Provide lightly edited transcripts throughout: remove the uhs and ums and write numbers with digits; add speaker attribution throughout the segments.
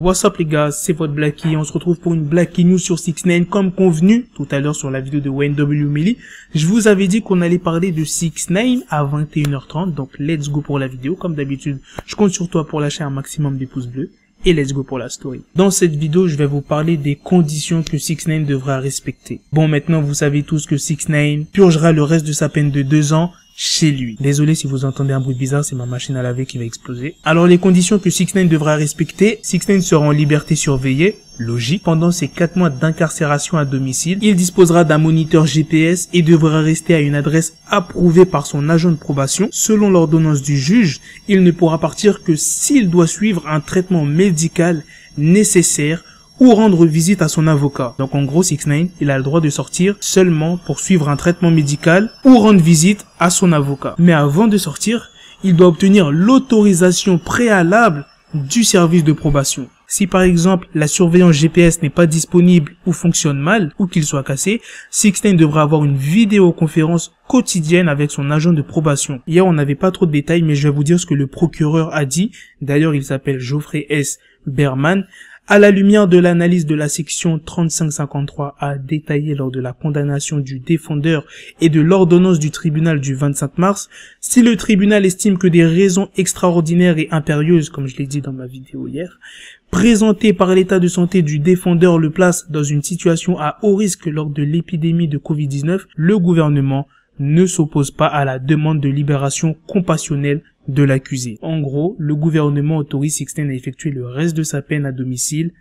Speaker 1: What's up les gars, c'est votre Blacky, on se retrouve pour une Blacky News sur 6ix9ine comme convenu tout à l'heure sur la vidéo de WNW Millie. Je vous avais dit qu'on allait parler de 6ix9ine à 21h30, donc let's go pour la vidéo. Comme d'habitude, je compte sur toi pour lâcher un maximum de pouces bleus et let's go pour la story. Dans cette vidéo, je vais vous parler des conditions que 6ix9ine devra respecter. Bon, maintenant vous savez tous que 6ix9ine purgera le reste de sa peine de 2 ans chez lui. Désolé si vous entendez un bruit bizarre, c'est ma machine à laver qui va exploser. Alors les conditions que 6ix9ine devra respecter: 6ix9ine sera en liberté surveillée, logique, pendant ses 4 mois d'incarcération à domicile. Il disposera d'un moniteur GPS et devra rester à une adresse approuvée par son agent de probation. Selon l'ordonnance du juge, il ne pourra partir que s'il doit suivre un traitement médical nécessaire ou rendre visite à son avocat. Donc en gros, 6ix9ine, il a le droit de sortir seulement pour suivre un traitement médical ou rendre visite à son avocat. Mais avant de sortir, il doit obtenir l'autorisation préalable du service de probation. Si par exemple la surveillance GPS n'est pas disponible ou fonctionne mal ou qu'il soit cassé, 6ix9ine devra avoir une vidéoconférence quotidienne avec son agent de probation. Hier on n'avait pas trop de détails, mais je vais vous dire ce que le procureur a dit. D'ailleurs il s'appelle Geoffrey S. Berman. À la lumière de l'analyse de la section 3553 a détaillé lors de la condamnation du défendeur et de l'ordonnance du tribunal du 25 mars, si le tribunal estime que des raisons extraordinaires et impérieuses, comme je l'ai dit dans ma vidéo hier, présentées par l'état de santé du défendeur le placent dans une situation à haut risque lors de l'épidémie de Covid-19, le gouvernement ne s'oppose pas à la demande de libération compassionnelle de l'accusé. En gros, le gouvernement autorise 6ix9ine à effectuer le reste de sa peine à domicile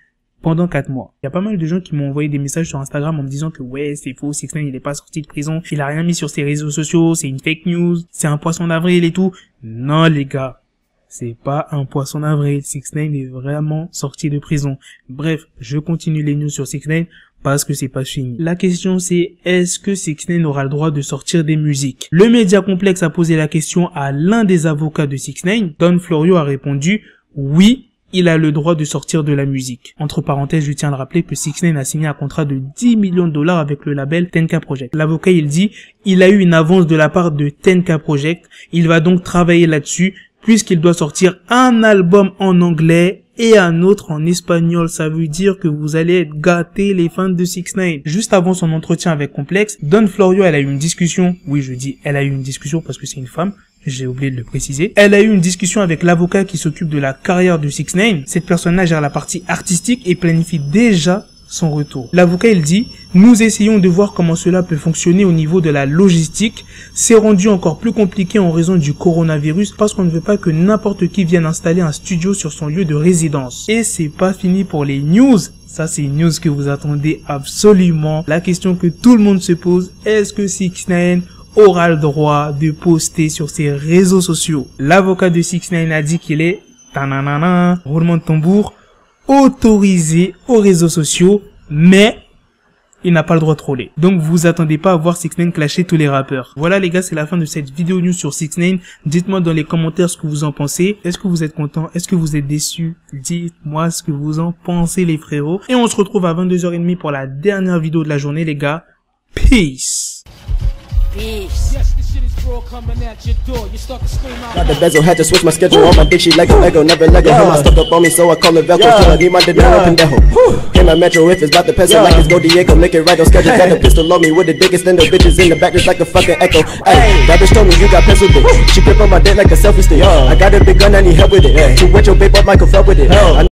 Speaker 1: pendant 4 mois. Il y a pas mal de gens qui m'ont envoyé des messages sur Instagram en me disant que ouais, c'est faux, 6ix9ine il est pas sorti de prison, il a rien mis sur ses réseaux sociaux, c'est une fake news, c'est un poisson d'avril et tout. Non les gars, c'est pas un poisson d'avril, 6ix9ine est vraiment sorti de prison. Bref, je continue les news sur 6ix9ine parce que c'est pas fini. La question c'est, est-ce que 6ix9ine aura le droit de sortir des musiques? Le Média Complexe a posé la question à l'un des avocats de 6ix9ine. Don Florio a répondu oui, il a le droit de sortir de la musique. Entre parenthèses, je tiens à le rappeler que 6ix9ine a signé un contrat de 10 millions de dollars avec le label 10K Project. L'avocat il dit, il a eu une avance de la part de 10K Project, il va donc travailler là-dessus puisqu'il doit sortir un album en anglais et un autre en espagnol. Ça veut dire que vous allez être gâtés les fans de 6ix9ine. Juste avant son entretien avec Complex, Don Florio, elle a eu une discussion. Oui, je dis elle a eu une discussion parce que c'est une femme. J'ai oublié de le préciser. Elle a eu une discussion avec l'avocat qui s'occupe de la carrière de 6ix9ine. Cette personne-là gère la partie artistique et planifie déjà son retour. L'avocat il dit, nous essayons de voir comment cela peut fonctionner au niveau de la logistique. C'est rendu encore plus compliqué en raison du coronavirus parce qu'on ne veut pas que n'importe qui vienne installer un studio sur son lieu de résidence. Et c'est pas fini pour les news. Ça c'est une news que vous attendez absolument. La question que tout le monde se pose, est-ce que 6ix9ine aura le droit de poster sur ses réseaux sociaux? L'avocat de 6ix9ine a dit qu'il est, roulement de tambour, autorisé aux réseaux sociaux, mais il n'a pas le droit de troller. Donc vous attendez pas à voir 6ix9ine clasher tous les rappeurs. Voilà les gars, c'est la fin de cette vidéo news sur 6ix9ine. Dites-moi dans les commentaires ce que vous en pensez. Est-ce que vous êtes content? Est-ce que vous êtes déçus? Dites-moi ce que vous en pensez les frérots. Et on se retrouve à 22h30 pour la dernière vidéo de la journée les gars. Peace.
Speaker 2: Peace.
Speaker 3: Got the bezel, had to switch my schedule on my dick, she like a Lego, never let go. Him, I stuck up on me, so I call it Velcro. Till I need my dinero pendejo. Hit my metro if it's about to pencil, like it's go Diego, make it right on schedule. Got the pistol on me with the dick, extend the bitches in the back just like a fucking echo. Ay, that bitch told me you got pencil dick. She grip on my dick like a selfie stick. I got a big gun, I need help with it. To wet your babe up, Michael fell with it.